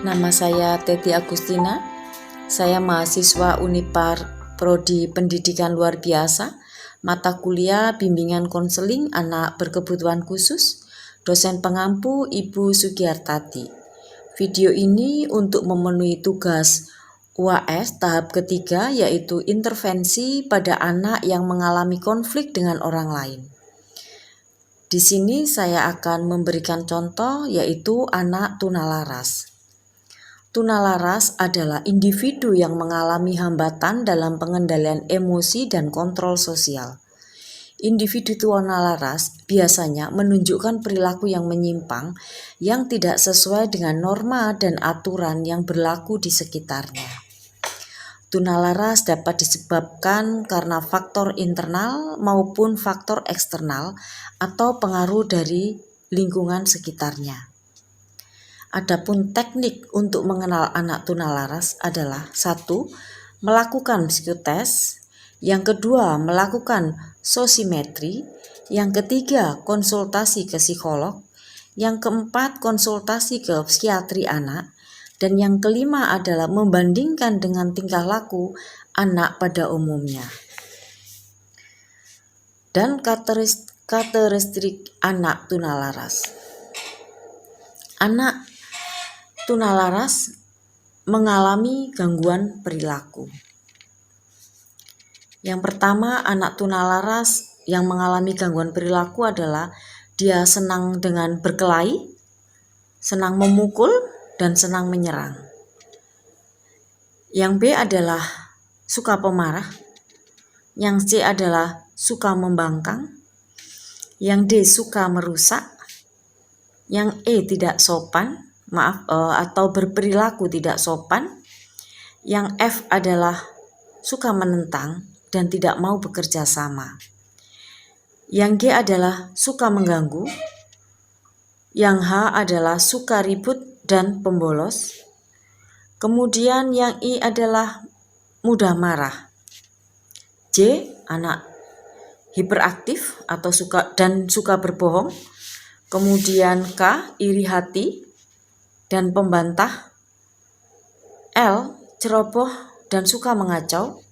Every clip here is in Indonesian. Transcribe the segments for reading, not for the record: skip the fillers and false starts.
Nama saya Teti Agustina. Saya mahasiswa Unipar Prodi Pendidikan Luar Biasa, mata kuliah Bimbingan Konseling Anak Berkebutuhan Khusus, dosen pengampu Ibu Sugiyartati. Video ini untuk memenuhi tugas UAS tahap ketiga, yaitu intervensi pada anak yang mengalami konflik dengan orang lain. Di sini saya akan memberikan contoh, yaitu anak tunalaras. Tunalaras adalah individu yang mengalami hambatan dalam pengendalian emosi dan kontrol sosial. Individu tunalaras biasanya menunjukkan perilaku yang menyimpang yang tidak sesuai dengan norma dan aturan yang berlaku di sekitarnya. Tunalaras dapat disebabkan karena faktor internal maupun faktor eksternal atau pengaruh dari lingkungan sekitarnya. Adapun teknik untuk mengenal anak tunalaras adalah 1. Melakukan psikotes, yang kedua melakukan sosimetri, yang ketiga konsultasi ke psikolog, yang keempat konsultasi ke psikiatri anak, dan yang kelima adalah membandingkan dengan tingkah laku anak pada umumnya. Dan karakteristik anak tunalaras. Anak tunalaras mengalami gangguan perilaku. Yang pertama, anak tunalaras yang mengalami gangguan perilaku adalah dia senang dengan berkelahi, senang memukul, dan senang menyerang. Yang B adalah suka pemarah, yang C adalah suka membangkang, yang D suka merusak, yang E tidak sopan, atau berperilaku tidak sopan, yang F adalah suka menentang dan tidak mau bekerja sama, yang G adalah suka mengganggu, yang H adalah suka ribut dan pembolos, kemudian yang I adalah mudah marah, J anak hiperaktif atau suka berbohong, kemudian K iri hati dan pembantah, L ceroboh dan suka mengacau,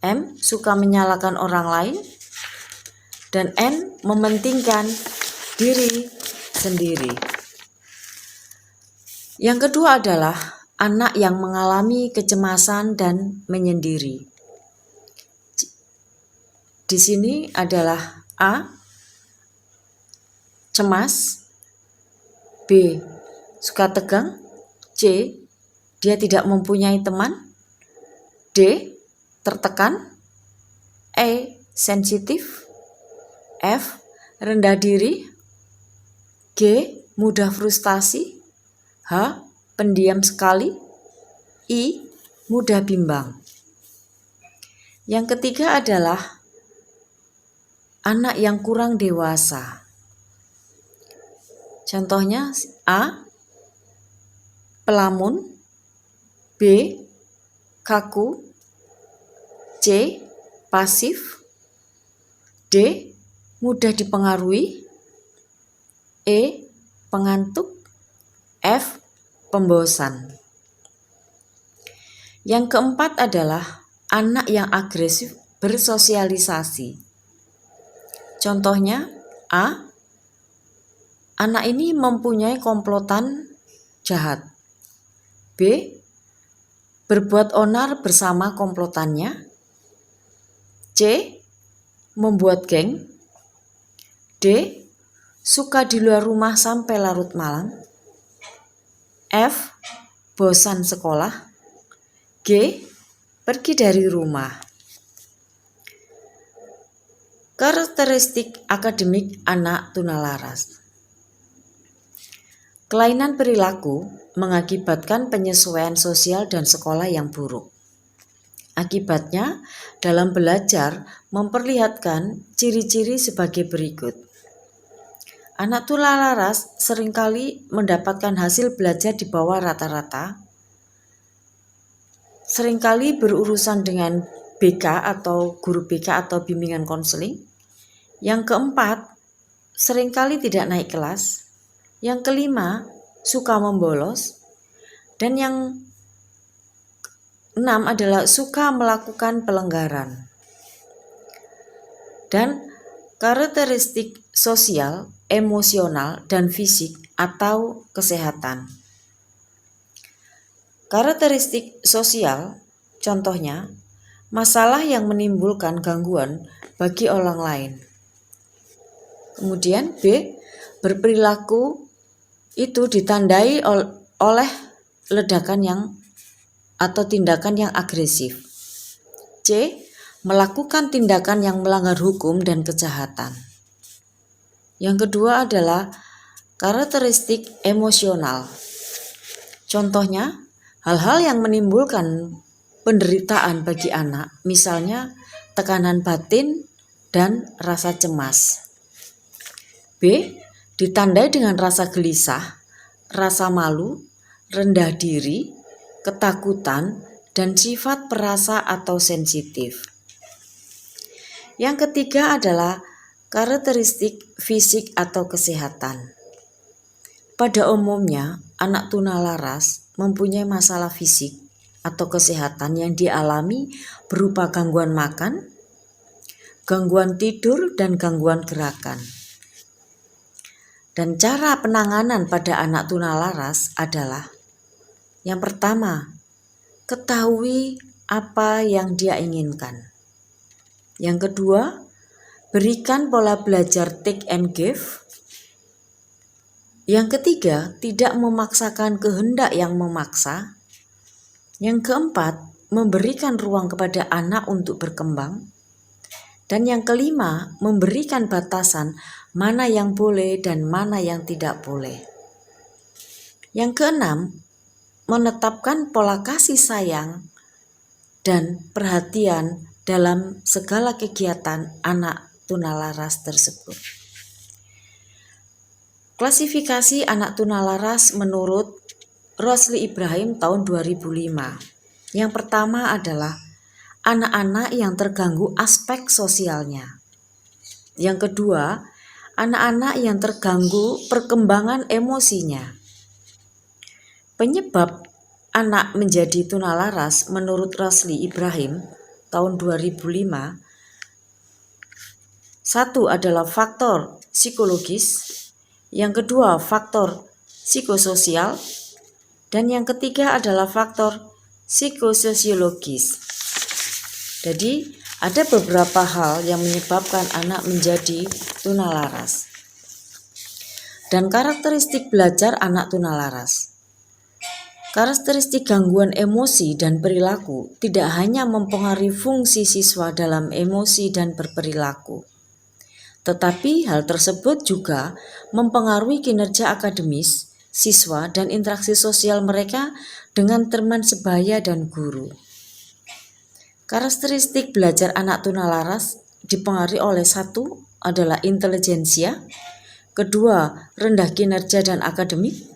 M suka menyalahkan orang lain, dan N mementingkan diri sendiri. Yang kedua adalah anak yang mengalami kecemasan dan menyendiri. Di sini adalah A cemas, B suka tegang, C dia tidak mempunyai teman, D tertekan, E sensitif, F rendah diri, G mudah frustasi, H pendiam sekali, I mudah bimbang. Yang ketiga adalah anak yang kurang dewasa. Contohnya A pelamun, B kaku, C pasif, D mudah dipengaruhi, E pengantuk, F pembosan. Yang keempat adalah anak yang agresif bersosialisasi. Contohnya A anak ini mempunyai komplotan jahat, B berbuat onar bersama komplotannya, C membuat geng, D suka di luar rumah sampai larut malam, F bosan sekolah, G pergi dari rumah. Karakteristik akademik anak tunalaras. Kelainan perilaku mengakibatkan penyesuaian sosial dan sekolah yang buruk. Akibatnya, dalam belajar memperlihatkan ciri-ciri sebagai berikut. Anak tunalaras seringkali mendapatkan hasil belajar di bawah rata-rata, seringkali berurusan dengan BK atau guru BK atau bimbingan konseling. Yang keempat, seringkali tidak naik kelas. Yang kelima, suka membolos. Dan yang 6 adalah suka melakukan pelanggaran. Dan karakteristik sosial, emosional, dan fisik atau kesehatan. Karakteristik sosial, contohnya, masalah yang menimbulkan gangguan bagi orang lain. Kemudian B, berperilaku itu ditandai oleh ledakan atau tindakan yang agresif. C, melakukan tindakan yang melanggar hukum dan kejahatan. Yang kedua adalah karakteristik emosional. Contohnya, hal-hal yang menimbulkan penderitaan bagi anak, misalnya tekanan batin dan rasa cemas. B, ditandai dengan rasa gelisah, rasa malu, rendah diri, ketakutan, dan sifat perasa atau sensitif. Yang ketiga adalah karakteristik fisik atau kesehatan. Pada umumnya, anak tunalaras mempunyai masalah fisik atau kesehatan yang dialami berupa gangguan makan, gangguan tidur, dan gangguan gerakan. Dan cara penanganan pada anak tunalaras adalah: yang pertama, ketahui apa yang dia inginkan. Yang kedua, berikan pola belajar take and give. Yang ketiga, tidak memaksakan kehendak yang memaksa. Yang keempat, memberikan ruang kepada anak untuk berkembang. Dan yang kelima, memberikan batasan mana yang boleh dan mana yang tidak boleh. Yang keenam, menetapkan pola kasih sayang dan perhatian dalam segala kegiatan anak tunalaras tersebut. Klasifikasi anak tunalaras menurut Rosli Ibrahim tahun 2005. Yang pertama adalah anak-anak yang terganggu aspek sosialnya. Yang kedua, anak-anak yang terganggu perkembangan emosinya. Penyebab anak menjadi tunalaras menurut Rosli Ibrahim tahun 2005, satu adalah faktor psikologis, yang kedua faktor psikososial, dan yang ketiga adalah faktor psikososiologis. Jadi ada beberapa hal yang menyebabkan anak menjadi tunalaras. Dan karakteristik belajar anak tunalaras. Karakteristik gangguan emosi dan perilaku tidak hanya mempengaruhi fungsi siswa dalam emosi dan berperilaku, tetapi hal tersebut juga mempengaruhi kinerja akademis siswa dan interaksi sosial mereka dengan teman sebaya dan guru. Karakteristik belajar anak tunalaras dipengaruhi oleh: satu adalah intelijensia, kedua rendah kinerja dan akademik,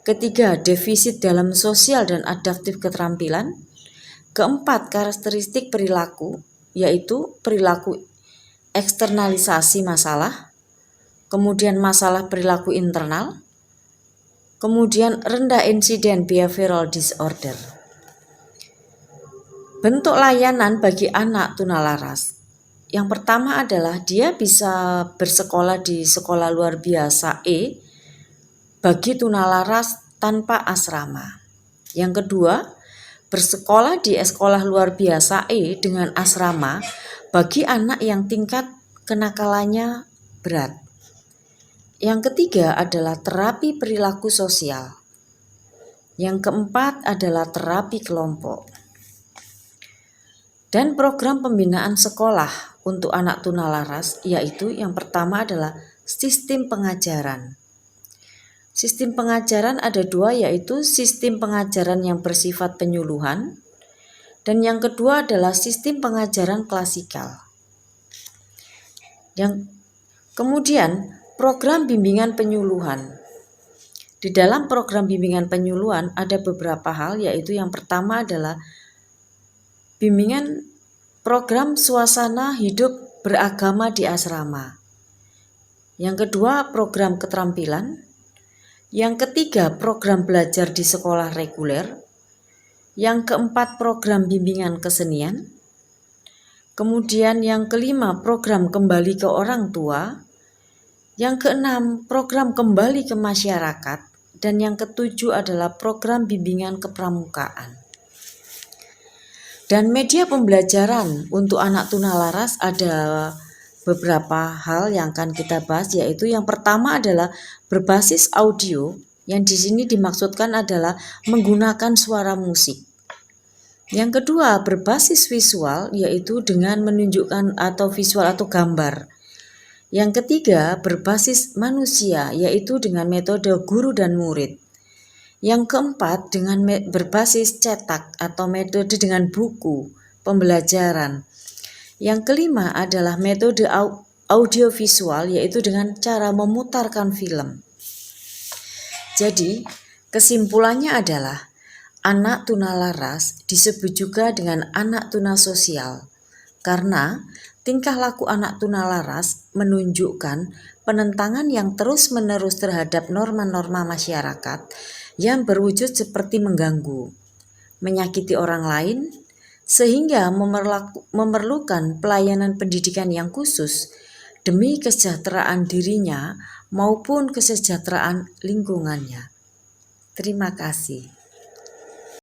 ketiga defisit dalam sosial dan adaptif keterampilan, keempat karakteristik perilaku, yaitu perilaku eksternalisasi masalah, kemudian masalah perilaku internal, kemudian rendah insiden behavioral disorder. Bentuk layanan bagi anak tunalaras. Yang pertama adalah dia bisa bersekolah di sekolah luar biasa E bagi tunalaras tanpa asrama. Yang kedua, bersekolah di sekolah luar biasa E dengan asrama bagi anak yang tingkat kenakalannya berat. Yang ketiga adalah terapi perilaku sosial. Yang keempat adalah terapi kelompok. Dan program pembinaan sekolah untuk anak tunalaras, yaitu yang pertama adalah sistem pengajaran. Sistem pengajaran ada dua, yaitu sistem pengajaran yang bersifat penyuluhan, dan yang kedua adalah sistem pengajaran klasikal. Kemudian program bimbingan penyuluhan. Di dalam program bimbingan penyuluhan ada beberapa hal, yaitu yang pertama adalah bimbingan program suasana hidup beragama di asrama. Yang kedua, program keterampilan. Yang ketiga, program belajar di sekolah reguler. Yang keempat, program bimbingan kesenian. Kemudian yang kelima, program kembali ke orang tua. Yang keenam, program kembali ke masyarakat. Dan yang ketujuh adalah program bimbingan kepramukaan. Dan media pembelajaran untuk anak tunalaras ada beberapa hal yang akan kita bahas, yaitu yang pertama adalah berbasis audio, yang di sini dimaksudkan adalah menggunakan suara musik. Yang kedua, berbasis visual, yaitu dengan menunjukkan atau visual atau gambar. Yang ketiga, berbasis manusia, yaitu dengan metode guru dan murid. Yang keempat, dengan berbasis cetak atau metode dengan buku pembelajaran. Yang kelima adalah metode audiovisual, yaitu dengan cara memutarkan film. Jadi, kesimpulannya adalah anak tunalaras disebut juga dengan anak tuna sosial karena tingkah laku anak tunalaras menunjukkan penentangan yang terus-menerus terhadap norma-norma masyarakat yang berwujud seperti mengganggu, menyakiti orang lain, sehingga memerlukan pelayanan pendidikan yang khusus demi kesejahteraan dirinya maupun kesejahteraan lingkungannya. Terima kasih.